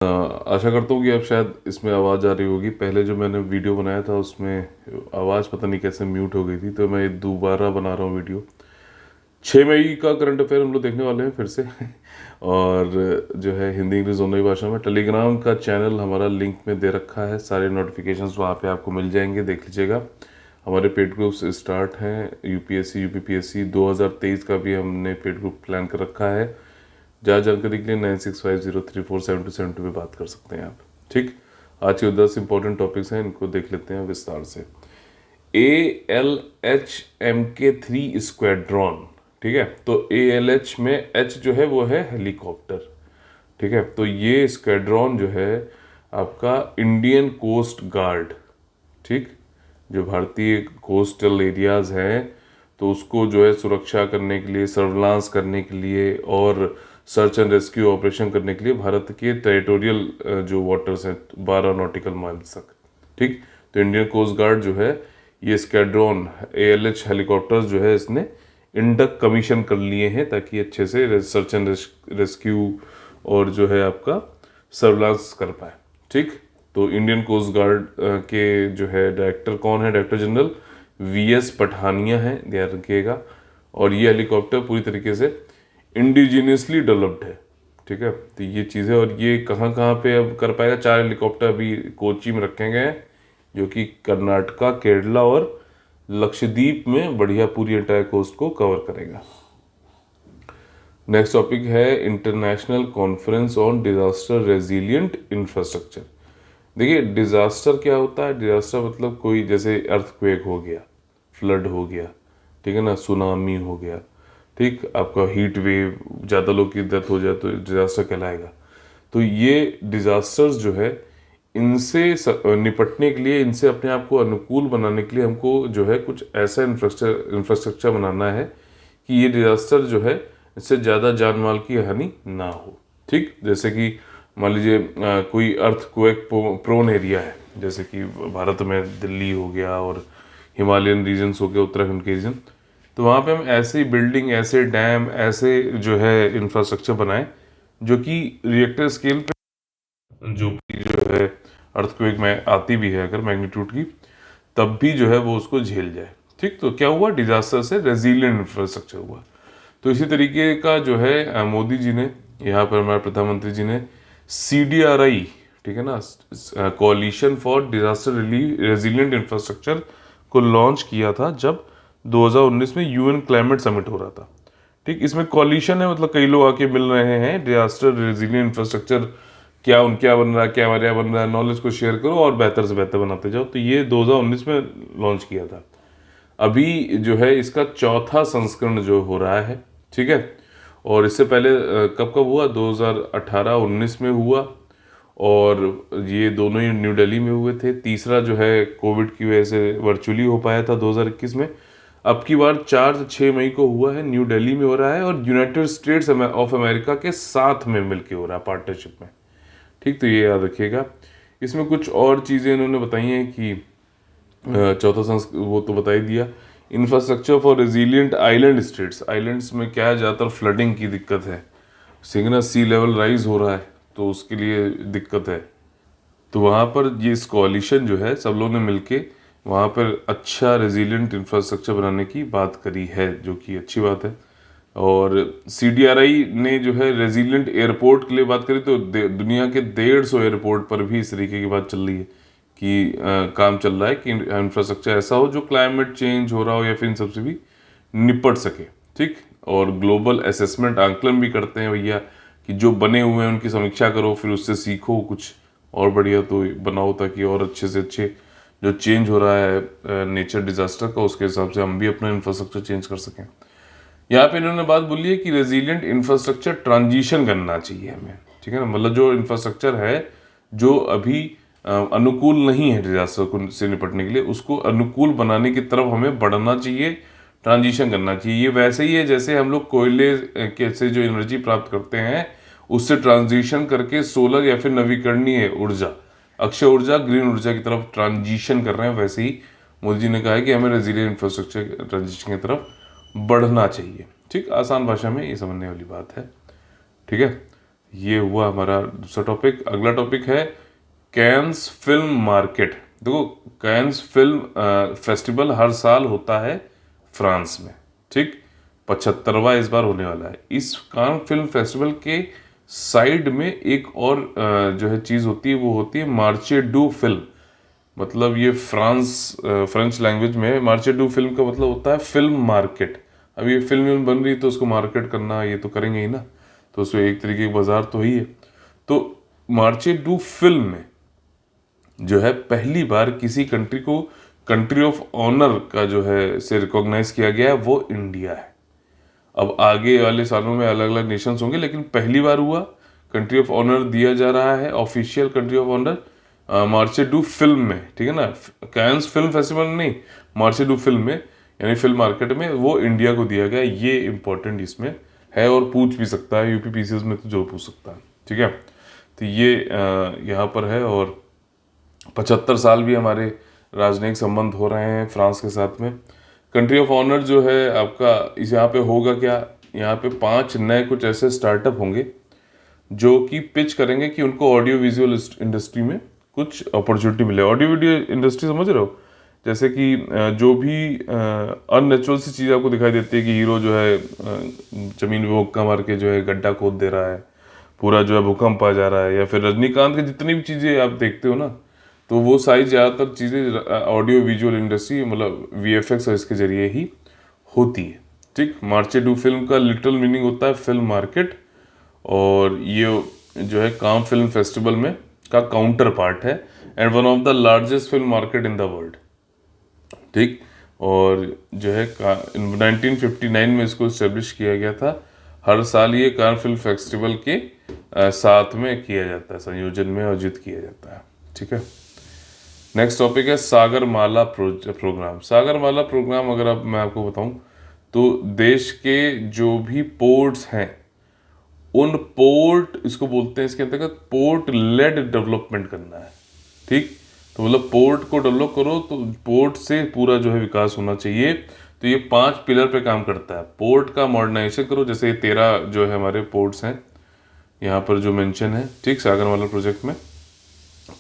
आशा करता हूँ कि अब शायद इसमें आवाज़ आ रही होगी। पहले जो मैंने वीडियो बनाया था उसमें आवाज़ पता नहीं कैसे म्यूट हो गई थी, तो मैं दोबारा बना रहा हूँ वीडियो। 6 मई का करंट अफेयर हम लोग देखने वाले हैं फिर से और जो है हिंदी इंग्लिश दोनों ही भाषा में। टेलीग्राम का चैनल हमारा लिंक में दे रखा है, सारे नोटिफिकेशंस वहाँ पे आपको मिल जाएंगे, देख लीजिएगा। हमारे पेड ग्रुप्स स्टार्ट हैं, यूपीएससी यूपीपीएससी 2023 का भी हमने पेड ग्रुप प्लान कर रखा है। ज़्यादा जानकारी के लिए 9650347272 पे बात कर सकते हैं आप। ठीक, आज के 10 इंपॉर्टेंट टॉपिक्स हैं, इनको देख लेते हैं विस्तार से। ALH-MK3 स्क्वाड्रॉन, ठीक है। तो ALH में H जो है वो है हेलीकॉप्टर, ठीक है। तो ये स्क्वाड्रॉन जो है आपका इंडियन कोस्ट गार्ड, ठीक, जो भारतीय कोस्टल एरियाज हैं तो उसको जो है सुरक्षा करने के लिए, सर्विलांस करने के लिए और सर्च एंड रेस्क्यू ऑपरेशन करने के लिए भारत के टेरिटोरियल जो वाटर्स हैं 12 नॉटिकल माइल्स तक, ठीक। तो इंडियन कोस्ट गार्ड जो है ये स्क्वाड्रॉन ALH हेलीकॉप्टर्स जो है इसने इंडक कमीशन कर लिए हैं ताकि अच्छे से सर्च एंड रेस्क्यू और जो है आपका सर्विलांस कर पाए, ठीक। तो इंडियन कोस्ट गार्ड के जो है डायरेक्टर कौन है? डायरेक्टर जनरल VS पठानिया है, ध्यान रखिएगा। और ये हेलीकॉप्टर पूरी तरीके से इंडिजीनियसली डेवलप्ड है, ठीक है। तो ये चीज़ है। और ये कहाँ कहाँ पे अब कर पाएगा? 4 हेलीकॉप्टर अभी कोची में रखे गए हैं, जो कि कर्नाटका, केरला और लक्षद्वीप में बढ़िया पूरी एंटायर कोस्ट को कवर करेगा। नेक्स्ट टॉपिक है international conference on disaster resilient infrastructure. देखिए, डिजास्टर क्या होता है? डिजास्टर मतलब कोई, जैसे अर्थक्वेक हो गया, फ्लड हो गया, ठीक है ना, सुनामी हो गया, ठीक, आपका हीट वेव, ज़्यादा लोग की डेथ हो जाए तो डिजास्टर कहलाएगा। तो ये डिजास्टर्स जो है इनसे निपटने के लिए, इनसे अपने आप को अनुकूल बनाने के लिए हमको जो है कुछ ऐसा इंफ्रास्ट्रक्चर बनाना है कि ये डिजास्टर जो है इससे ज़्यादा जान माल की हानि ना हो, ठीक। जैसे कि मान लीजिए कोई अर्थक्वेक प्रोन एरिया है, जैसे कि भारत में दिल्ली हो गया और हिमालयन रीजन्स हो गए, उत्तराखंड के रीजन, तो वहाँ पे हम ऐसे बिल्डिंग, ऐसे डैम, ऐसे जो है इंफ्रास्ट्रक्चर बनाएं जो कि रिएक्टर स्केल पे, जो कि जो है अर्थक्वेक में आती भी है अगर मैग्नीट्यूड की, तब भी जो है वो उसको झेल जाए, ठीक। तो क्या हुआ? डिजास्टर से रेजिलियंट इंफ्रास्ट्रक्चर हुआ। तो इसी तरीके का जो है मोदी जी ने, यहाँ पर हमारे प्रधानमंत्री जी ने CDRI, ठीक है ना, कोalition फॉर डिजास्टर रेजिलियंट इंफ्रास्ट्रक्चर को लॉन्च किया था जब 2019 में UN क्लाइमेट समिट हो रहा था, ठीक। इसमें कोलिशन है, मतलब कई लोग आके मिल रहे हैं, डिजास्टर रेजिलियंट इंफ्रास्ट्रक्चर क्या बन रहा है, क्या बन रहा है, नॉलेज को शेयर करो और बेहतर से बेहतर बनाते जाओ। तो ये 2019 में लॉन्च किया था। अभी जो है इसका चौथा संस्करण जो हो रहा है, ठीक है। और इससे पहले कब कब हुआ? 2018-19 में हुआ, और ये दोनों ही न्यू दिल्ली में हुए थे। तीसरा जो है कोविड की वजह से वर्चुअली हो पाया था 2021 में। अब की बार 4 से 6 मई को हुआ है, न्यू दिल्ली में हो रहा है और यूनाइटेड स्टेट्स ऑफ अमेरिका के साथ में मिलके हो रहा है, पार्टनरशिप में, ठीक। तो ये याद रखिएगा। इसमें कुछ और चीज़ें इन्होंने बताई हैं कि चौथा वो तो बता ही दिया। Infrastructure for resilient island states, islands में क्या है, ज़्यादातर फ्लडिंग की दिक्कत है, सिग्ना सी लेवल राइज हो रहा है तो उसके लिए दिक्कत है। तो वहाँ पर ये इस कोalition जो है, सब लोगों ने मिलके वहाँ पर अच्छा रेजिलियंट इंफ्रास्ट्रक्चर बनाने की बात करी है, जो कि अच्छी बात है। और CDRI ने जो है रेजिलियंट एयरपोर्ट के लिए बात करी, तो दुनिया के 150 एयरपोर्ट पर भी इस तरीके की बात चल रही है कि काम चल रहा है कि इंफ्रास्ट्रक्चर ऐसा हो जो क्लाइमेट चेंज हो रहा हो या फिर इन सबसे भी निपट सके, ठीक। और ग्लोबल असेसमेंट, आंकलन भी करते हैं भैया, कि जो बने हुए हैं उनकी समीक्षा करो, फिर उससे सीखो कुछ और बढ़िया तो बनाओ, ताकि और अच्छे से अच्छे जो चेंज हो रहा है नेचर डिजास्टर का, उसके हिसाब से हम भी अपना इंफ्रास्ट्रक्चर चेंज कर सकें। यहाँ पे इन्होंने बात बोली है कि रेजिलियंट इंफ्रास्ट्रक्चर ट्रांजिशन करना चाहिए हमें, ठीक है ना। मतलब जो इंफ्रास्ट्रक्चर है जो अभी अनुकूल नहीं है डिजास्टर से निपटने के लिए, उसको अनुकूल बनाने की तरफ हमें बढ़ना चाहिए, ट्रांजिशन करना चाहिए। ये वैसे ही है जैसे हम लोग कोयले के से जो एनर्जी प्राप्त करते हैं उससे ट्रांजिशन करके सोलर या फिर नवीकरणीय ऊर्जा, अक्षय ऊर्जा, ग्रीन ऊर्जा की तरफ ट्रांजिशन कर रहे हैं। वैसे ही मोदी जी ने कहा है कि हमें रेजिलियंट इंफ्रास्ट्रक्चर ट्रांजिशन की तरफ बढ़ना चाहिए, ठीक। आसान भाषा में ये समझने वाली बात है, ठीक है। ये हुआ हमारा दूसरा टॉपिक। अगला टॉपिक है कैन्स फिल्म मार्केट। देखो, कैन्स फिल्म फेस्टिवल हर साल होता है फ्रांस में, ठीक, 75वां इस बार होने वाला है। इस कान फिल्म फेस्टिवल के साइड में एक और जो है चीज़ होती है, वो होती है मार्चे डू फिल्म। मतलब ये फ्रेंच लैंग्वेज में मार्चे डू फिल्म का मतलब होता है फिल्म मार्केट। अब ये फिल्म बन रही तो उसको मार्केट करना ये तो करेंगे ही ना, तो उसमें एक तरीके का बाजार तो ही है। तो मार्चे डू फिल्म में जो है पहली बार किसी कंट्री को कंट्री ऑफ ऑनर का जो है से रिकॉग्नाइज किया गया है, वो इंडिया है। अब आगे वाले सालों में अलग अलग नेशंस होंगे, लेकिन पहली बार हुआ कंट्री ऑफ ऑनर दिया जा रहा है, official country of honour Marché du film में, ठीक है ना। कैंस फिल्म फेस्टिवल नहीं, मार्चे डू फिल्म में यानी फिल्म मार्केट में वो इंडिया को दिया गया। ये इंपॉर्टेंट इसमें है और पूछ भी सकता है यूपी पीसीएस में, तो जो पूछ सकता है, ठीक है। तो ये यहाँ पर है। और 75 साल भी हमारे राजनयिक संबंध हो रहे हैं फ्रांस के साथ में। कंट्री ऑफ ऑनर जो है आपका इस यहाँ पे होगा क्या, यहाँ पे 5 नए कुछ ऐसे स्टार्टअप होंगे जो कि पिच करेंगे कि उनको ऑडियो विजुअल इंडस्ट्री में कुछ अपॉर्चुनिटी मिले। ऑडियो वीडियो इंडस्ट्री समझ रहे हो, जैसे कि जो भी अननेचुरल सी चीज़ आपको दिखाई देती है कि हीरो जो है जमीन में मुक्का मार के जो है गड्ढा खोद दे रहा है, पूरा जो है भूकंप आ जा रहा है, या फिर रजनीकांत की जितनी भी चीज़ें आप देखते हो ना, तो वो सारी ज़्यादातर चीज़ें ऑडियो विजुअल इंडस्ट्री मतलब वीएफएक्स और इसके जरिए ही होती है, ठीक। मार्चे डू फिल्म का लिटरल मीनिंग होता है फिल्म मार्केट, और ये जो है काम फिल्म फेस्टिवल में का काउंटर पार्ट है and one of the largest film market in the world, ठीक। और जो है 1959 में इसको इस्टेब्लिश किया गया था। हर साल ये कान फिल्म फेस्टिवल के साथ में किया जाता है, संयोजन में आयोजित किया जाता है, ठीक है। नेक्स्ट टॉपिक है सागरमाला प्रोग्राम। सागरमाला प्रोग्राम अगर अब मैं आपको बताऊं तो देश के जो भी पोर्ट्स हैं उन पोर्ट, इसको बोलते हैं इसके अंतर्गत पोर्ट लेड डेवलपमेंट करना है, ठीक। तो मतलब पोर्ट को डेवलप करो तो पोर्ट से पूरा जो है विकास होना चाहिए। तो ये 5 पिलर पे काम करता है। पोर्ट का मॉडर्नाइजेशन करो, जैसे ये 13 जो है हमारे पोर्ट्स हैं यहाँ पर जो मेंशन है, ठीक, सागरमाला प्रोजेक्ट में।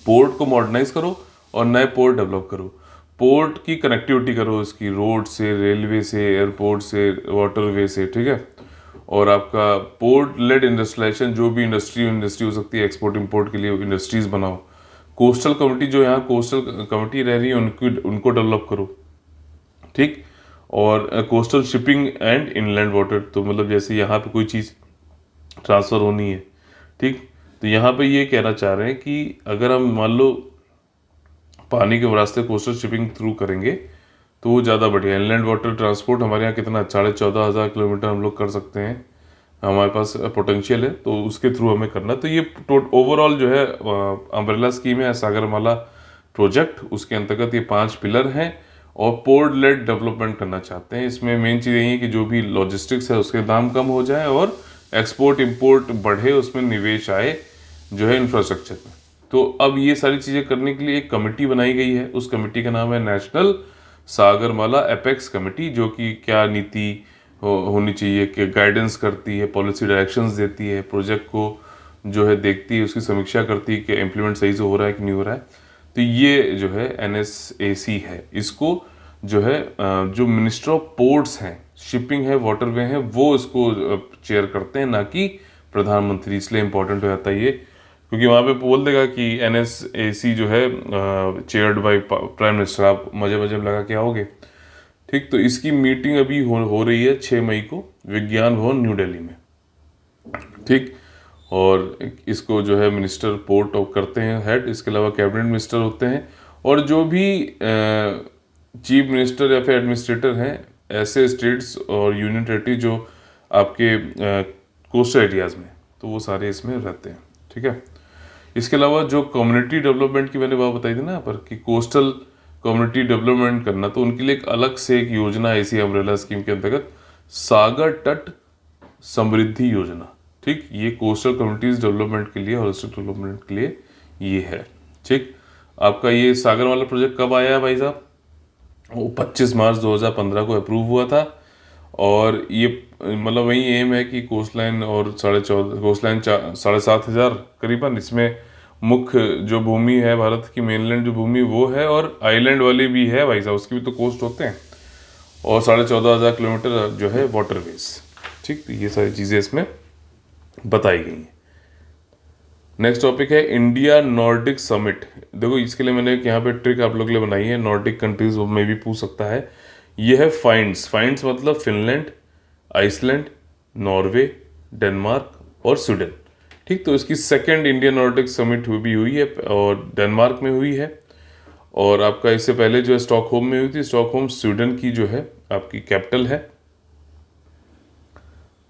पोर्ट को मॉडर्नाइज करो और नए पोर्ट डेवलप करो। पोर्ट की कनेक्टिविटी करो, इसकी रोड से, रेलवे से, एयरपोर्ट से, वाटरवे से, ठीक है। और आपका पोर्ट लेड इंडस्ट्रियलाइजेशन, जो भी इंडस्ट्री हो सकती है एक्सपोर्ट इंपोर्ट के लिए इंडस्ट्रीज बनाओ। कोस्टल कम्युनिटी, जो यहाँ कोस्टल कम्युनिटी रह रही है उनको डेवलप करो, ठीक। और coastal shipping and inland water, तो मतलब जैसे यहाँ पे कोई चीज़ ट्रांसफ़र होनी है, ठीक। तो यहाँ पे ये कहना चाह रहे हैं कि अगर हम मान लो पानी के रास्ते कोस्टल शिपिंग थ्रू करेंगे तो वो ज़्यादा बढ़िया। इनलैंड वाटर ट्रांसपोर्ट हमारे यहाँ कितना 14,500 किलोमीटर हम लोग कर सकते हैं, हमारे पास पोटेंशियल है, तो उसके थ्रू हमें करना। तो ये ओवरऑल जो है अम्ब्रेला स्कीम है सागरमाला प्रोजेक्ट, उसके अंतर्गत ये 5 पिलर हैं और पोर्ट लेड डेवलपमेंट करना चाहते हैं। इसमें मेन चीज़ यही है कि जो भी लॉजिस्टिक्स है उसके दाम कम हो जाए और एक्सपोर्ट इंपोर्ट बढ़े, उसमें निवेश आए जो है इंफ्रास्ट्रक्चर में। तो अब ये सारी चीज़ें करने के लिए एक कमेटी बनाई गई है, उस कमेटी का नाम है नेशनल सागरमाला एपेक्स कमेटी, जो कि क्या नीति होनी चाहिए, कि गाइडेंस करती है, पॉलिसी डायरेक्शंस देती है, प्रोजेक्ट को जो है देखती है, उसकी समीक्षा करती है कि इम्प्लीमेंट सही से हो रहा है कि नहीं हो रहा है। तो ये जो है NSAC है, इसको जो है जो मिनिस्टर ऑफ पोर्ट्स हैं, शिपिंग है, वाटरवे हैं, वो इसको चेयर करते हैं, ना कि प्रधानमंत्री। इसलिए इम्पोर्टेंट हो जाता है ये, क्योंकि वहाँ पे बोल देगा कि NSAC जो है चेयर्ड बाय प्राइम मिनिस्टर, आप मजे मजे में लगा के आओगे, ठीक। तो इसकी मीटिंग अभी हो रही है 6 मई को विज्ञान भवन न्यू दिल्ली में, ठीक। और इसको जो है मिनिस्टर पोर्ट ऑफ करते हैं हेड, इसके अलावा कैबिनेट मिनिस्टर होते हैं, और जो भी चीफ मिनिस्टर या फिर एडमिनिस्ट्रेटर हैं ऐसे स्टेट्स और यूनियन टेरिटरी जो आपके कोस्टल एरियाज़ में, तो वो सारे इसमें रहते हैं, ठीक है। इसके अलावा जो कम्युनिटी डेवलपमेंट की मैंने बात बताई थी ना यहाँ पर कि कोस्टल कम्युनिटी डेवलपमेंट करना, तो उनके लिए एक अलग से एक योजना ऐसी अम्ब्रेला स्कीम के अंतर्गत सागर तट समृद्धि योजना, ठीक। ये कोस्टल कम्युनिटीज डेवलपमेंट के लिए, होलिस्टिक डेवलपमेंट के लिए ये है, ठीक। आपका ये सागरमाला प्रोजेक्ट कब आया है भाई साहब? वो 25 मार्च 2015 को अप्रूव हुआ था, और ये मतलब वही एम है कि कोस्ट लाइन और 14.5 कोस्ट लाइन 7,500 करीबन, इसमें मुख्य जो भूमि है भारत की मेनलैंड जो भूमि वो है, और आइलैंड वाली भी है भाई साहब, उसकी भी तो कोस्ट होते हैं, और 14,500 किलोमीटर जो है वाटरवेज। ठीक, तो ये सारी चीज़ें इसमें बताई गई हैं। नेक्स्ट टॉपिक है इंडिया नॉर्डिक समिट। देखो इसके लिए मैंने यहाँ पे ट्रिक आप लोग के लिए बनाई है, नॉर्डिक कंट्रीज में भी पूछ सकता है। ये है फाइंड्स, फाइंड्स मतलब फिनलैंड, आइसलैंड, नॉर्वे, डेनमार्क और स्वीडन। ठीक, तो इसकी सेकंड इंडिया नॉर्डिक समिट भी हुई है और डेनमार्क में हुई है, और आपका इससे पहले जो है स्टॉकहोम में हुई थी। स्टॉकहोम स्वीडन की जो है आपकी कैपिटल है।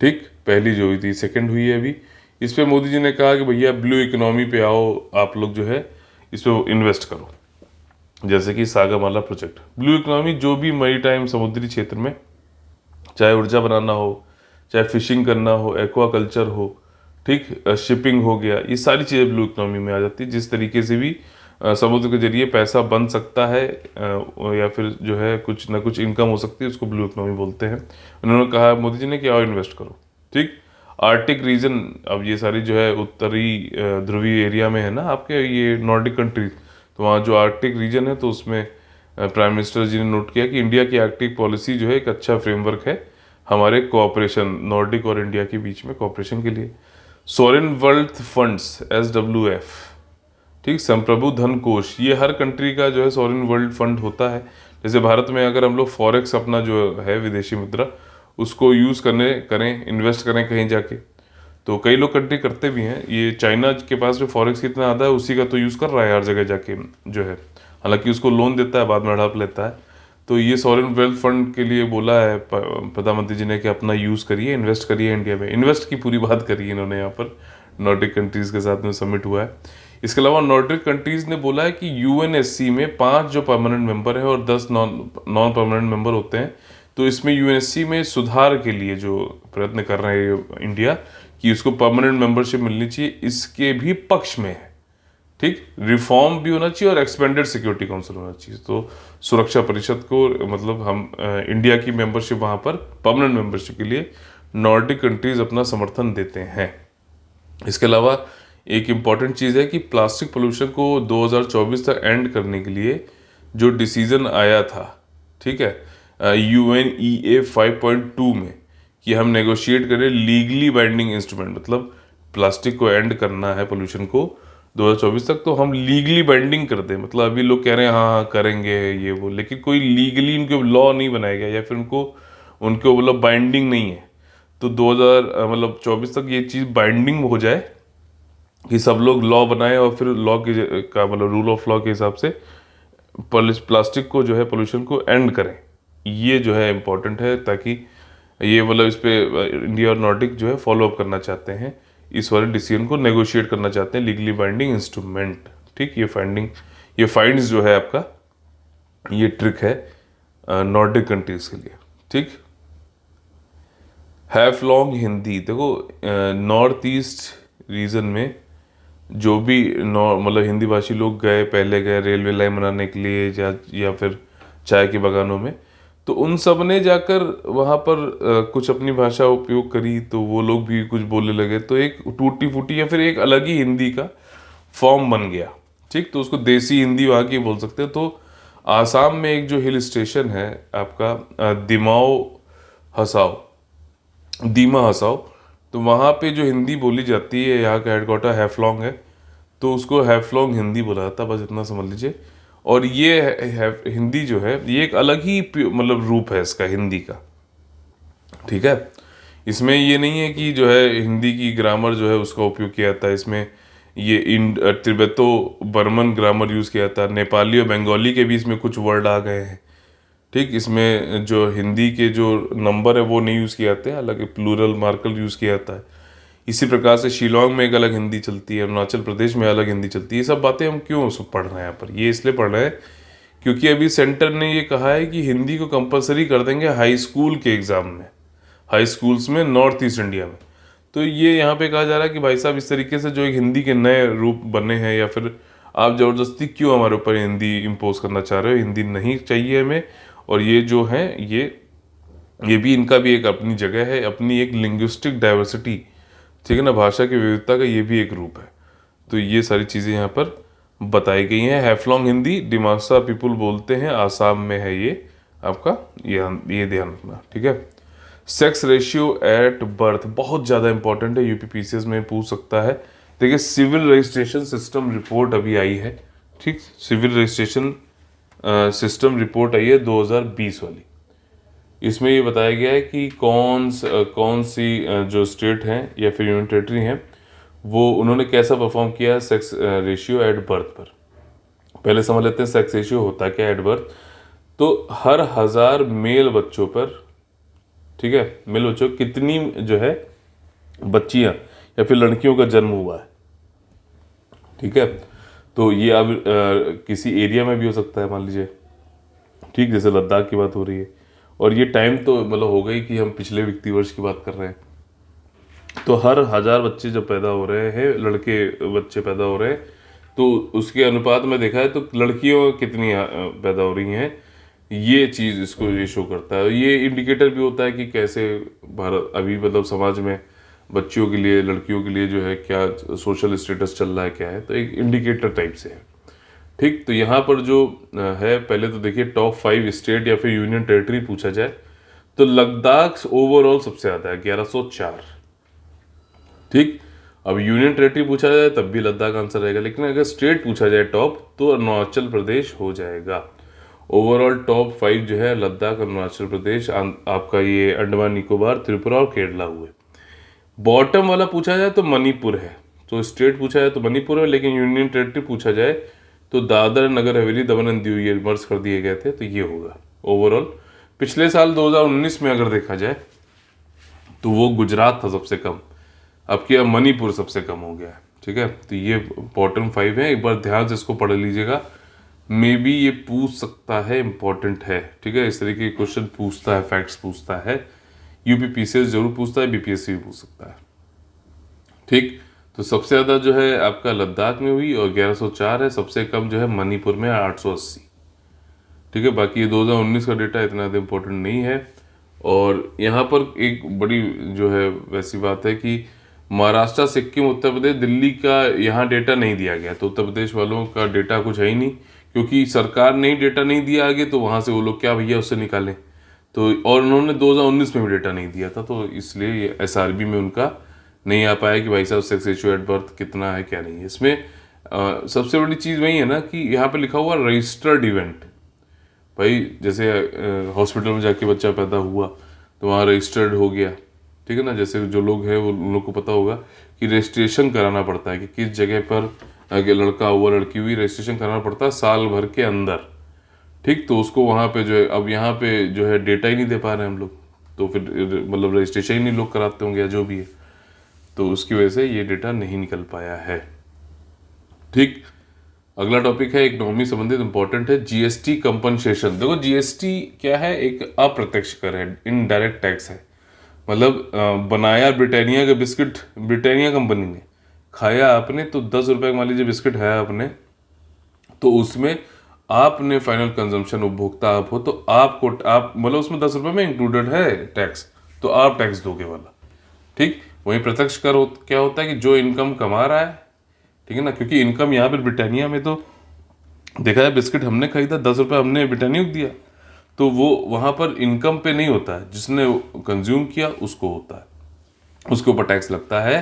ठीक, पहली जो हुई थी, सेकंड हुई है अभी। इस पे मोदी जी ने कहा कि भैया ब्लू इकोनॉमी पे आओ, आप लोग जो है इस पे इन्वेस्ट करो, जैसे कि सागरमाला प्रोजेक्ट। ब्लू इकोनॉमी जो भी मरी टाइम समुद्री क्षेत्र में, चाहे ऊर्जा बनाना हो, चाहे फिशिंग करना हो, एक्वा कल्चर हो, ठीक, शिपिंग हो गया, ये सारी चीज़ें ब्लू इकोनॉमी में आ जाती है। जिस तरीके से भी समुद्र के जरिए पैसा बन सकता है या फिर जो है कुछ ना कुछ इनकम हो सकती है, उसको ब्लू इकोनॉमी बोलते हैं। उन्होंने कहा मोदी जी ने कि आओ इन्वेस्ट करो। ठीक, आर्टिक रीजन, अब ये सारी जो है उत्तरी ध्रुवीय एरिया में है ना आपके ये नॉर्डिक कंट्रीज, तो वहाँ जो आर्कटिक रीजन है, तो उसमें प्राइम मिनिस्टर जी ने नोट किया कि इंडिया की आर्कटिक पॉलिसी जो है एक अच्छा फ्रेमवर्क है हमारे कोऑपरेशन, नॉर्डिक और इंडिया के बीच में कोऑपरेशन के लिए। सॉवरेन वेल्थ फंड्स SWF, ठीक, संप्रभु धन कोष, ये हर कंट्री का जो है सॉवरेन वर्ल्ड फंड होता है। जैसे भारत में अगर हम लोग फॉरेक्स अपना जो है विदेशी मुद्रा उसको यूज़ करें, इन्वेस्ट करें कहीं जाके, तो कई लोग कंट्री करते भी हैं। ये चाइना के पास में फॉरेक्स कितना आता है, उसी का तो यूज़ कर रहा है हर जगह जाके जो है, हालांकि उसको लोन देता है, बाद में हड़प लेता है। तो ये सॉवरेन वेल्थ फंड के लिए बोला है प्रधानमंत्री जी ने कि अपना यूज़ करिए, इन्वेस्ट करिए इंडिया में। इन्वेस्ट की पूरी बात करी इन्होंने यहाँ पर, नॉर्डिक कंट्रीज़ के साथ में समिट हुआ है। इसके अलावा नॉर्डिक कंट्रीज़ ने बोला है कि UNSC में 5 जो परमानेंट मेंबर है और 10 नॉन परमानेंट मेंबर होते हैं, तो इसमें UNSC में सुधार के लिए जो प्रयत्न कर रहे हैं इंडिया कि उसको परमानेंट मेंबरशिप मिलनी चाहिए, इसके भी पक्ष में है। ठीक, रिफॉर्म भी होना चाहिए और एक्सपेंडेड सिक्योरिटी काउंसिल होना चाहिए। तो सुरक्षा परिषद को मतलब हम इंडिया की मेंबरशिप वहाँ पर परमानेंट मेंबरशिप के लिए नॉर्डिक कंट्रीज अपना समर्थन देते हैं। इसके अलावा एक इम्पॉर्टेंट चीज़ है कि प्लास्टिक पोल्यूशन को 2024 तक एंड करने के लिए जो डिसीजन आया था, ठीक है, UNEA 5.2 में, कि हम नेगोशिएट करें लीगली बाइंडिंग इंस्ट्रूमेंट, मतलब प्लास्टिक को एंड करना है पोल्यूशन को 2024 तक, तो हम लीगली बाइंडिंग कर दें। मतलब अभी लोग कह रहे हैं हाँ हाँ करेंगे ये वो, लेकिन कोई लीगली उनके लॉ नहीं बनाया गया या फिर उनको मतलब बाइंडिंग नहीं है। तो 2024 तक ये चीज़ बाइंडिंग हो जाए कि सब लोग लॉ बनाए और फिर लॉ का मतलब रूल ऑफ लॉ के हिसाब से प्लास्टिक को जो है पोल्यूशन को एंड करें। ये जो है इम्पोर्टेंट है, ताकि ये मतलब इस पे इंडिया और नॉर्डिक जो है फॉलो अप करना चाहते हैं, इस वाले डिसीजन को नेगोशिएट करना चाहते हैं, लीगली बाइंडिंग इंस्ट्रूमेंट। ठीक, ये फाइंड्स जो है आपका, ये ट्रिक है नॉर्डिक कंट्रीज के लिए। ठीक, हैफलॉन्ग हिंदी, देखो नॉर्थ ईस्ट रीजन में जो भी मतलब हिंदी भाषी लोग पहले गए रेलवे लाइन बनाने के लिए या फिर चाय के बागानों में, तो उन सब ने जाकर वहाँ पर कुछ अपनी भाषा उपयोग करी, तो वो लोग भी कुछ बोलने लगे, तो एक टूटी फूटी या फिर एक अलग ही हिंदी का फॉर्म बन गया। ठीक, तो उसको देसी हिंदी वहाँ की बोल सकते हैं। तो आसाम में एक जो हिल स्टेशन है आपका दीमा हसाओ, तो वहाँ पे जो हिंदी बोली जाती है, यहाँ का हेडक्वार्टर हैफलॉन्ग है, तो उसको हैफलॉन्ग हिंदी बोला जाता है, बस इतना समझ लीजिए। और ये हिंदी जो है ये एक अलग ही मतलब रूप है इसका, हिंदी का। ठीक है, इसमें ये नहीं है कि जो है हिंदी की ग्रामर जो है उसका उपयोग किया जाता है, इसमें ये तिब्बतो बर्मन ग्रामर यूज़ किया जाता है, नेपाली और बंगाली के भी इसमें कुछ वर्ड आ गए हैं। ठीक, इसमें जो हिंदी के जो नंबर है वो नहीं यूज़ किए जाते हैं, हालांकि प्लूरल मार्कर यूज़ किया जाता है। इसी प्रकार से शिलोंग में एक अलग हिंदी चलती है, अरुणाचल प्रदेश में अलग हिंदी चलती है। ये सब बातें हम क्यों पढ़ रहे हैं यहाँ पर, ये इसलिए पढ़ रहे हैं क्योंकि अभी सेंटर ने ये कहा है कि हिंदी को कंपलसरी कर देंगे हाई स्कूल के एग्ज़ाम में, हाई स्कूल्स में नॉर्थ ईस्ट इंडिया में। तो ये यहाँ पे कहा जा रहा है कि भाई साहब इस तरीके से जो एक हिंदी के नए रूप बने हैं, या फिर आप ज़बरदस्ती क्यों हमारे ऊपर हिंदी इम्पोज करना चाह रहे हो, हिंदी नहीं चाहिए हमें। और ये जो है ये ये भी इनका भी एक अपनी जगह है, अपनी एक लिंग्विस्टिक डाइवर्सिटी, ठीक है ना, भाषा की विविधता का ये भी एक रूप है। तो ये सारी चीज़ें यहाँ पर बताई गई हैं। हैफलॉन्ग हिंदी डिमासा पीपुल बोलते हैं, आसाम में है ये आपका, ये ध्यान रखना, ठीक है। सेक्स रेशियो एट बर्थ बहुत ज़्यादा इंपॉर्टेंट है, यूपीपीसीएस में पूछ सकता है। देखिए सिविल रजिस्ट्रेशन सिस्टम रिपोर्ट अभी आई है, ठीक, सिविल रजिस्ट्रेशन सिस्टम रिपोर्ट आई है 2020 वाली। इसमें ये बताया गया है कि कौन सी जो स्टेट हैं या फिर यूनियन टेरिटरी हैं वो उन्होंने कैसा परफॉर्म किया है सेक्स रेशियो एट बर्थ पर। पहले समझ लेते हैं सेक्स रेशियो होता क्या एट बर्थ। तो हर 1000 मेल बच्चों पर, ठीक है, मेल बच्चों कितनी जो है बच्चियां या फिर लड़कियों का जन्म हुआ है, ठीक है। तो ये अब किसी एरिया में भी हो सकता है, मान लीजिए, ठीक, जैसे लद्दाख की बात हो रही है। और ये टाइम तो मतलब हो गई कि हम पिछले वित्तीय वर्ष की बात कर रहे हैं। तो हर 1000 बच्चे जब पैदा हो रहे हैं, लड़के बच्चे पैदा हो रहे हैं, तो उसके अनुपात में देखा है तो लड़कियों कितनी पैदा हो रही हैं, ये चीज़ इसको ये शो करता है। ये इंडिकेटर भी होता है कि कैसे भारत अभी मतलब समाज में बच्चियों के लिए, लड़कियों के लिए जो है क्या सोशल स्टेटस चल रहा है, क्या है, तो एक इंडिकेटर टाइप से है, ठीक। तो यहाँ पर जो है, पहले तो देखिए टॉप 5 स्टेट या फिर यूनियन टेरिटरी पूछा जाए तो लद्दाख ओवरऑल सबसे ज़्यादा है 1104, ठीक। अब यूनियन टेरिटरी पूछा जाए तब भी लद्दाख आंसर रहेगा, लेकिन अगर स्टेट पूछा जाए टॉप तो अरुणाचल प्रदेश हो जाएगा। ओवरऑल टॉप 5 जो है लद्दाख, अरुणाचल प्रदेश, आपका ये अंडमान निकोबार, त्रिपुरा और केरला हुए। बॉटम वाला पूछा जाए तो मणिपुर है। तो स्टेट पूछा जाए तो मणिपुर है, लेकिन यूनियन टेरिटरी पूछा जाए तो दादर नगर हवेली, दमन एंड दीव ये मर्ज कर दिए गए थे, तो ये होगा ओवरऑल। पिछले साल 2019 में अगर देखा जाए तो वो गुजरात था सबसे कम, अब क्या मणिपुर सबसे कम हो गया है, ठीक है। तो ये बॉटम 5 है, एक बार ध्यान से इसको पढ़ लीजिएगा, मे बी ये पूछ सकता है, इंपॉर्टेंट है, ठीक है। इस तरीके के क्वेश्चन पूछता है, फैक्ट्स पूछता है, यूपीपीसीएस जरूर पूछता है, बीपीएससी भी पूछ सकता है, ठीक। तो सबसे ज़्यादा जो है आपका लद्दाख में हुई और 1104 है, सबसे कम जो है मणिपुर में 880, ठीक है। बाकी ये 2019 का डेटा इतना ज़्यादा इम्पोर्टेंट नहीं है। और यहाँ पर एक बड़ी जो है वैसी बात है कि महाराष्ट्र, सिक्किम, उत्तर प्रदेश, दिल्ली का यहाँ डेटा नहीं दिया गया, तो उत्तर प्रदेश वालों का डेटा कुछ है ही नहीं, क्योंकि सरकार ने ही डेटा नहीं दिया आगे, तो वहाँ से वो लोग क्या भैया उससे निकालें। तो और उन्होंने 2019 में भी डेटा नहीं दिया था, तो इसलिए एसआरबी में उनका नहीं आ पाया कि भाई साहब सेक्स रेशियो एट बर्थ कितना है क्या नहीं है। इसमें सबसे बड़ी चीज़ वही है ना कि यहाँ पे लिखा हुआ रजिस्टर्ड इवेंट। भाई जैसे हॉस्पिटल में जाके बच्चा पैदा हुआ तो वहाँ रजिस्टर्ड हो गया, ठीक है ना। जैसे जो लोग हैं वो उन लोग को पता होगा कि रजिस्ट्रेशन कराना पड़ता है कि किस जगह पर अगर लड़का हुआ लड़की हुई, रजिस्ट्रेशन कराना पड़ता है साल भर के अंदर, ठीक। तो उसको वहाँ पे जो है, अब यहाँ पे जो है डेटा ही नहीं दे पा रहे हैं हम लोग, तो फिर मतलब रजिस्ट्रेशन ही नहीं लोग कराते होंगे या जो भी है, तो उसकी वजह से ये डेटा नहीं निकल पाया है, ठीक। अगला टॉपिक है इकोनॉमी संबंधित, इंपॉर्टेंट है, जीएसटी कंपनसेशन। देखो जीएसटी क्या है, एक अप्रत्यक्ष कर है, इनडायरेक्ट टैक्स है। मतलब बनाया ब्रिटानिया का बिस्किट, ब्रिटानिया कंपनी ने खाया आपने, तो 10 रुपए मान लीजिए बिस्किट है आपने, तो उसमें आपने फाइनल कंजम्पशन उपभोक्ता आप हो, तो आपको आप मतलब उसमें 10 रुपए में इंक्लूडेड है टैक्स, तो आप टैक्स दोगे वाला, ठीक। वहीं प्रत्यक्ष कर क्या होता है कि जो इनकम कमा रहा है, ठीक है ना, क्योंकि इनकम यहाँ पर ब्रिटानिया में तो देखा जाए बिस्किट हमने खरीदा, 10 रुपये हमने ब्रिटानिया को दिया, तो वो वहाँ पर इनकम पे नहीं होता है, जिसने कंज्यूम किया उसको होता है, उसके ऊपर टैक्स लगता है,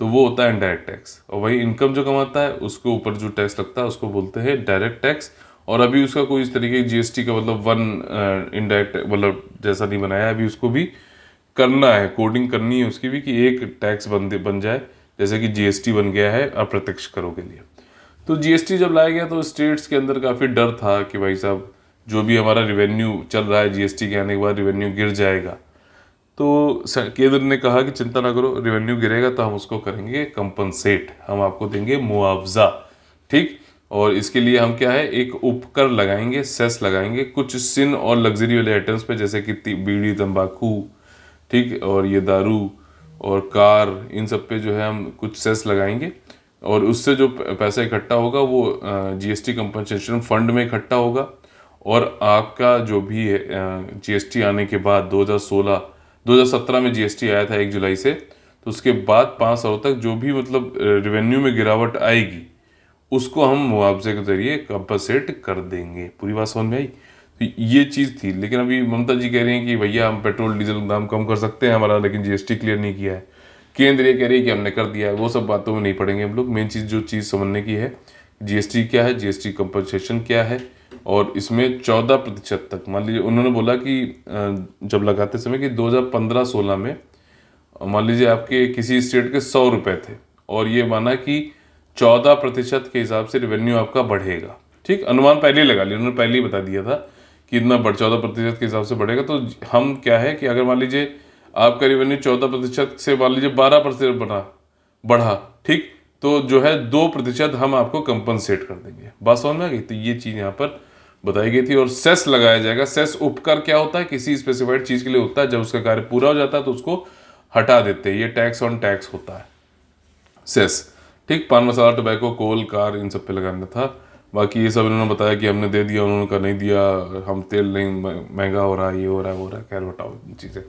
तो वो होता है इनडायरेक्ट टैक्स। और वही इनकम जो कमाता है उसके ऊपर जो टैक्स लगता है उसको बोलते हैं डायरेक्ट टैक्स। और अभी उसका कोई इस तरीके की जीएसटी का मतलब वन इनडायरेक्ट मतलब जैसा नहीं बनाया, अभी उसको भी करना है, कोडिंग करनी है उसकी भी, कि एक टैक्स बन जाए, जैसे कि जीएसटी बन गया है अप्रत्यक्ष करों के लिए। तो जीएसटी जब लाया गया तो स्टेट्स के अंदर काफ़ी डर था कि भाई साहब जो भी हमारा रिवेन्यू चल रहा है जीएसटी के आने के बाद रिवेन्यू गिर जाएगा। तो केंद्र ने कहा कि चिंता ना करो, रिवेन्यू गिरेगा तो हम उसको करेंगे कंपनसेट, हम आपको देंगे मुआवजा, ठीक। और इसके लिए हम क्या है, एक उपकर लगाएंगे, सेस लगाएंगे कुछ सिन और लग्जरी वाले आइटम्स पे, जैसे कि बीड़ी, तंबाकू, ठीक, और ये दारू और कार, इन सब पे जो है हम कुछ सेस लगाएंगे, और उससे जो पैसा इकट्ठा होगा वो जीएसटी कंपनसेशन फंड में इकट्ठा होगा, और आपका जो भी है जीएसटी आने के बाद 2017 में जीएसटी आया था 1 जुलाई से, तो उसके बाद 5 सालों तक जो भी मतलब रेवेन्यू में गिरावट आएगी उसको हम मुआवजे के जरिए कंपनसेट कर देंगे। पूरी बात समझ में आई? तो ये चीज़ थी। लेकिन अभी ममता जी कह रही हैं कि भैया हम पेट्रोल डीजल दाम कम कर सकते हैं हमारा, लेकिन जीएसटी क्लियर नहीं किया है। केंद्र ये कह रही है कि हमने कर दिया है। वो सब बातों में नहीं पड़ेंगे हम लोग। मेन चीज़ जो चीज़ समझने की है, जीएसटी क्या है, जीएसटी कंपनसेशन क्या है, और इसमें 14% तक मान लीजिए उन्होंने बोला कि जब लगाते समय कि 2015-16 में मान लीजिए आपके किसी स्टेट के 100 रुपए थे, और ये माना कि 14% के हिसाब से रेवेन्यू आपका बढ़ेगा। ठीक, अनुमान पहले ही लगा लिया उन्होंने, पहले ही बता दिया था कि इतना 14% के हिसाब से बढ़ेगा। तो हम क्या है कि अगर मान लीजिए आपका रेवेन्यू 14% से मान लीजिए 12% बढ़ा, ठीक, तो जो है 2% हम आपको कंपनसेट कर देंगे। बात समझ में आ गई? तो ये चीज़ यहाँ पर बताई गई थी। और सेस लगाया जाएगा। सेस उपकर क्या होता है, किसी स्पेसिफाइड चीज़ के लिए होता है, जब उसका कार्य पूरा हो जाता है तो उसको हटा देते हैं। ये टैक्स ऑन टैक्स होता है सेस। ठीक, पान मसाला, टोबैको, कोल, कार, इन सब पे लगाना था। बाकी ये सब इन्होंने बताया कि हमने दे दिया, उन्होंने कहा नहीं दिया, हम तेल नहीं, महंगा हो रहा है, ये हो रहा है, वो रहा है। खैर बताओ चीज़ें।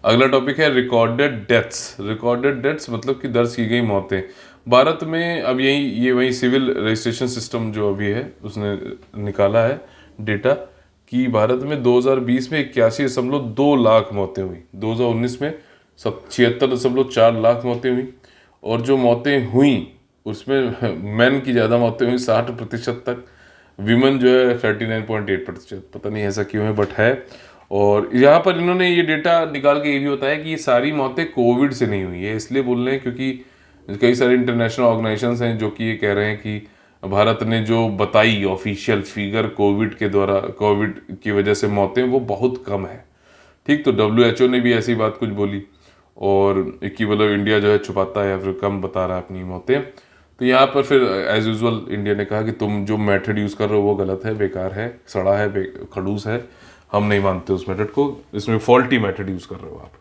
अगला टॉपिक है रिकॉर्डेड डेथ्स। रिकॉर्डेड डेथ्स मतलब कि दर्ज की गई मौतें। भारत में अब ये वही सिविल रजिस्ट्रेशन सिस्टम जो अभी है उसने निकाला है डेटा कि भारत में 2020 में 81.2 लाख मौतें हुई, 2019 में 76.4 लाख मौतें हुई, और जो मौतें हुई उसमें मैन की ज़्यादा मौतें हुई 60% तक, विमेन जो है 39.8%। पता नहीं ऐसा क्यों है, बट है। और यहाँ पर इन्होंने ये डेटा निकाल के ये भी बताया कि ये सारी मौतें कोविड से नहीं हुई है। इसलिए बोल रहे हैं क्योंकि कई सारे इंटरनेशनल ऑर्गेनाइजेशंस हैं जो कि ये कह रहे हैं कि भारत ने जो बताई ऑफिशियल फिगर कोविड की वजह से मौतें, वो बहुत कम है। ठीक, तो WHO ने भी ऐसी बात कुछ बोली, और कि मतलब इंडिया जो है छुपाता है या फिर कम बता रहा है अपनी मौतें। तो यहाँ पर फिर एज यूजुअल इंडिया ने कहा कि तुम जो मेथड यूज़ कर रहे हो वो गलत है, बेकार है, सड़ा है, खड़ूस है, हम नहीं मानते उस मेथड को, इसमें फॉल्टी मेथड यूज़ कर रहे हो आप।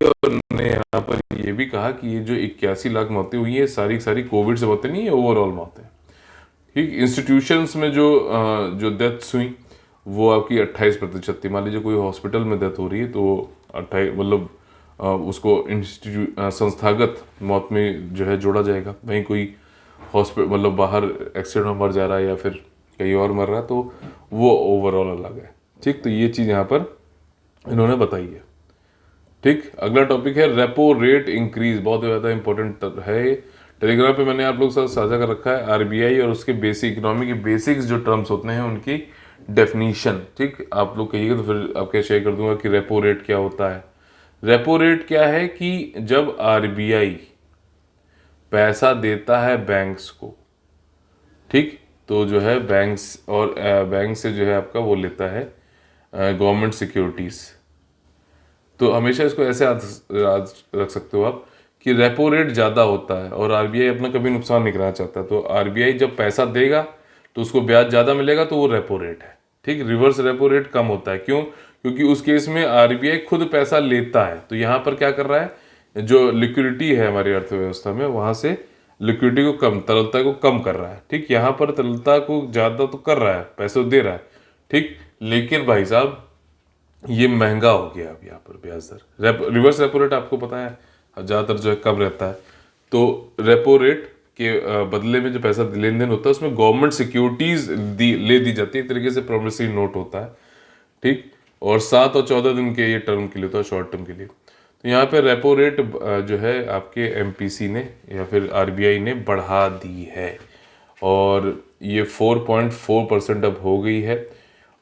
और उन्होंने यहाँ पर ये भी कहा कि ये जो 81 लाख मौतें हुई है सारी सारी कोविड से मौतें नहीं है, ओवरऑल मौतें। ठीक, इंस्टीट्यूशंस में जो डेथ्स हुई वो आपकी 28% थी। मान लीजिए कोई हॉस्पिटल में डेथ हो रही है तो 28 मतलब उसको संस्थागत मौत में जो है जोड़ा जाएगा। वहीं कोई हॉस्पिटल मतलब बाहर एक्सीडेंट में मर जा रहा है या फिर कहीं और मर रहा है तो वो ओवरऑल अलग है। ठीक, तो ये चीज़ यहाँ पर इन्होंने बताई है। ठीक, अगला टॉपिक है रेपो रेट इंक्रीज। बहुत ज़्यादा इंपॉर्टेंट है। टेलीग्राम पे मैंने आप लोग साथ साझा कर रखा है आरबीआई और उसके बेसिक इकोनॉमी के बेसिक्स जो टर्म्स होते हैं उनकी डेफिनीशन। ठीक, आप लोग कहिएगा तो फिर आपके शेयर कर दूंगा कि रेपो रेट क्या होता है। रेपो रेट क्या है कि जब आरबीआई पैसा देता है बैंक्स को, ठीक, तो जो है बैंक्स और बैंक से जो है आपका वो लेता है गवर्नमेंट सिक्योरिटीज। तो हमेशा इसको ऐसे याद रख सकते हो आप कि रेपो रेट ज़्यादा होता है और आरबीआई अपना कभी नुकसान नहीं कराना चाहता। तो आरबीआई जब पैसा देगा तो उसको ब्याज ज़्यादा मिलेगा, तो वो रेपो रेट है। ठीक, रिवर्स रेपो रेट कम होता है। क्यों? क्योंकि उस केस में आरबीआई खुद पैसा लेता है। तो यहाँ पर क्या कर रहा है, जो लिक्विडिटी है हमारी अर्थव्यवस्था में, वहाँ से लिक्विडिटी को कम, तरलता को कम कर रहा है। ठीक, यहाँ पर तरलता को ज़्यादा तो कर रहा है, पैसे दे रहा है। ठीक, लेकिन भाई साहब ये महंगा हो गया अब यहाँ पर ब्याज दर। रिवर्स रेपो रेट आपको पता है ज़्यादातर जो है कम रहता है। तो रेपो रेट के बदले में जो पैसा लेन देन होता है उसमें गवर्नमेंट सिक्योरिटीज ले दी जाती है, एक तरीके से प्रोमिसरी नोट होता है। ठीक, और 7 और 14 दिन के ये टर्म के लिए होता है, शॉर्ट टर्म के लिए। तो यहाँ पे रेपो रेट जो है आपके एमपीसी ने या फिर आरबीआई ने बढ़ा दी है, और ये 4.4% अब हो गई है।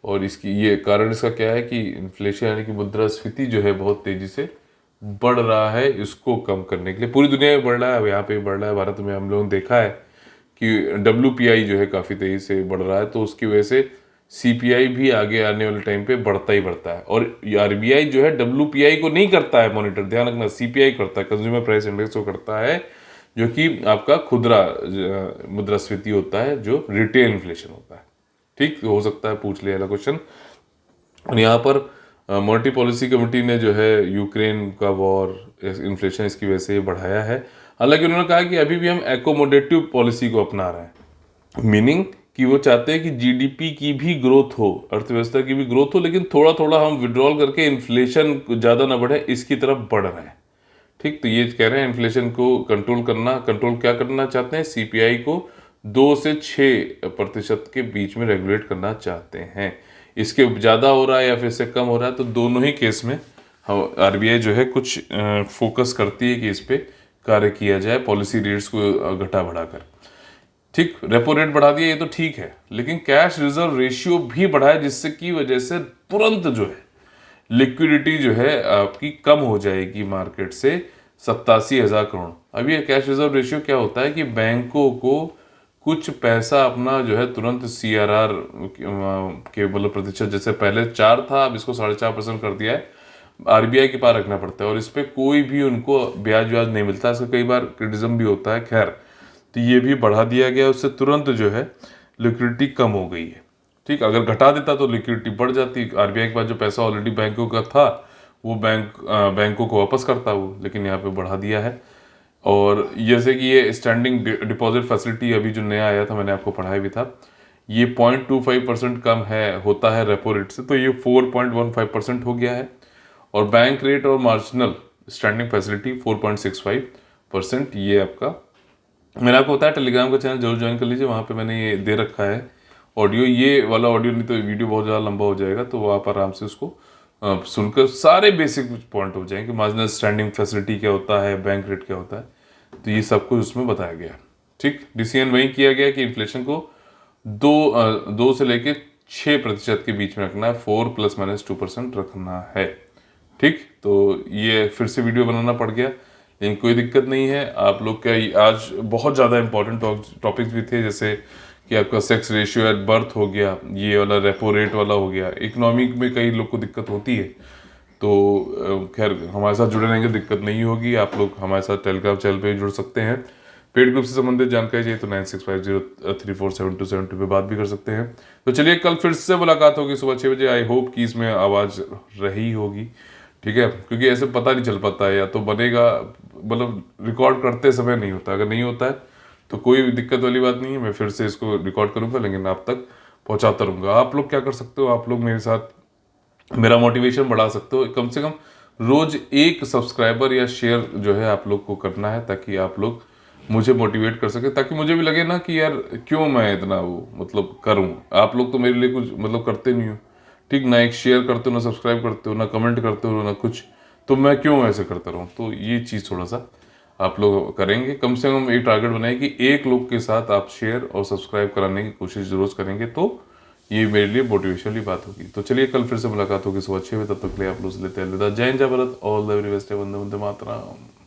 और इसकी ये कारण इसका क्या है कि इन्फ्लेशन यानी कि मुद्रास्फीति जो है बहुत तेजी से बढ़ रहा है। इसको कम करने के लिए पूरी दुनिया में बढ़ रहा है, अब यहाँ पे भी बढ़ रहा है। भारत में हम लोगों ने देखा है कि WPI जो है काफ़ी तेजी से बढ़ रहा है, तो उसकी वजह से CPI भी आगे आने वाले टाइम पे बढ़ता ही बढ़ता है। और आरबीआई जो है WPI को नहीं करता है मॉनिटर, ध्यान रखना, CPI करता है, कंज्यूमर प्राइस इंडेक्स को करता है, जो कि आपका खुदरा मुद्रास्फीति होता है, जो रिटेल इन्फ्लेशन होता है। ठीक, हो सकता है पूछ लिया क्वेश्चन। और यहाँ पर मॉनेटरी पॉलिसी कमेटी ने जो है यूक्रेन का वॉर, इन्फ्लेशन, इसकी वजह से बढ़ाया है। हालांकि उन्होंने कहा कि अभी भी हम एकोमोडेटिव पॉलिसी को अपना रहे हैं, मीनिंग कि वो चाहते हैं कि जीडीपी की भी ग्रोथ हो, अर्थव्यवस्था की भी ग्रोथ हो, लेकिन थोड़ा थोड़ा हम विड्रॉल करके इन्फ्लेशन ज़्यादा ना बढ़े इसकी तरफ बढ़ रहे हैं। ठीक, तो ये कह रहे हैं इन्फ्लेशन को कंट्रोल क्या करना चाहते हैं, सीपीआई को 2 से 6% के बीच में रेगुलेट करना चाहते हैं। इसके ज़्यादा हो रहा है या फिर इससे कम हो रहा है, तो दोनों ही केस में आरबीआई जो है कुछ फोकस करती है कि इस पे कार्य किया जाए, पॉलिसी रेट्स को घटा बढ़ाकर। ठीक, रेपो रेट बढ़ा दिया ये तो ठीक है, लेकिन कैश रिजर्व रेशियो भी बढ़ाया, जिससे की वजह से तुरंत जो है लिक्विडिटी जो है आपकी कम हो जाएगी मार्केट से 87,000 करोड़। अब ये कैश रिजर्व रेशियो क्या होता है कि बैंकों को कुछ पैसा अपना जो है तुरंत सीआरआर के मतलब प्रतिशत, जैसे पहले 4 था अब इसको 4.5% कर दिया है, आरबीआई के पास रखना पड़ता है और इस पर कोई भी उनको ब्याज व्याज नहीं मिलता। इसका कई बार क्रिटिसिज्म भी होता है, खैर तो ये भी बढ़ा दिया गया, उससे तुरंत जो है लिक्विडिटी कम हो गई है। ठीक, अगर घटा देता तो लिक्विडिटी बढ़ जाती, आरबीआई के पास जो पैसा ऑलरेडी बैंकों का था वो बैंकों को वापस करता वो, लेकिन यहाँ पे बढ़ा दिया है। और जैसे कि ये स्टैंडिंग डिपॉजिट फैसिलिटी अभी जो नया आया था, मैंने आपको पढ़ाया भी था, ये 0.25% कम है होता है रेपो रेट से, तो ये 4.15% हो गया है। और बैंक रेट और मार्जिनल स्टैंडिंग फैसिलिटी 4.65%। ये आपका, मैंने आपको बताया टेलीग्राम का चैनल जरूर ज्वाइन कर लीजिए, वहाँ पे मैंने ये दे रखा है ऑडियो, ये वाला ऑडियो नहीं तो वीडियो बहुत ज़्यादा लंबा हो जाएगा, तो वो आप आराम से उसको सुनकर सारे बेसिक पॉइंट हो जाएंगे। मार्जिनल स्टैंडिंग फैसिलिटी क्या होता है, बैंक रेट क्या होता है, तो ये सब कुछ उसमें बताया गया है। ठीक, डिसीजन वही किया गया कि इन्फ्लेशन को 2 से लेके 6% के बीच में रखना है, 4 ±2% रखना है। ठीक, तो ये फिर से वीडियो बनाना पड़ गया, लेकिन कोई दिक्कत नहीं है। आप लोग का आज बहुत ज़्यादा इंपॉर्टेंट टॉपिक्स भी थे, जैसे कि आपका सेक्स रेशियो एट बर्थ हो गया, ये वाला रेपो रेट वाला हो गया। इकोनॉमिक में कई लोग को दिक्कत होती है, तो खैर हमारे साथ जुड़े रहेंगे, दिक्कत नहीं होगी। आप लोग हमारे साथ टेलीग्राम चैनल पे जुड़ सकते हैं। पेड ग्रुप से संबंधित जानकारी चाहिए तो 9650347272 पे बात भी कर सकते हैं। तो चलिए, कल फिर से मुलाकात होगी सुबह 6 बजे। आई होप कि इसमें आवाज़ रही होगी, ठीक है, क्योंकि ऐसे पता नहीं चल पाता है, या तो बनेगा मतलब रिकॉर्ड करते समय नहीं होता, अगर नहीं होता है तो कोई दिक्कत वाली बात नहीं है, मैं फिर से इसको रिकॉर्ड करूंगा, लेकिन आप तक पहुंचाता रहूंगा। आप लोग क्या कर सकते हो, आप लोग मेरे साथ मेरा मोटिवेशन बढ़ा सकते हो। कम से कम रोज 1 सब्सक्राइबर या शेयर जो है आप लोग को करना है, ताकि आप लोग मुझे मोटिवेट कर सके, ताकि मुझे भी लगे ना कि यार क्यों मैं इतना वो मतलब करूं। आप लोग तो मेरे लिए कुछ मतलब करते नहीं हो, ठीक, ना एक शेयर करते हो, ना सब्सक्राइब करते हो, ना कमेंट करते हो, ना कुछ, तो मैं क्यों ऐसे करता रहूं। तो ये चीज़ थोड़ा सा आप लोग करेंगे, कम से कम एक टारगेट बनाए कि 1 लोग के साथ आप शेयर और सब्सक्राइब कराने की कोशिश जरूर करेंगे, तो ये मेरे लिए मोटिवेशन वाली बात होगी। तो चलिए, कल फिर से मुलाकात होगी सुबह 6 बजे, तब तक के लिए आप लोग से लेते हैं अलविदा। जय हिंद, जय Bharat, all the very best, Vande Vande Mataram.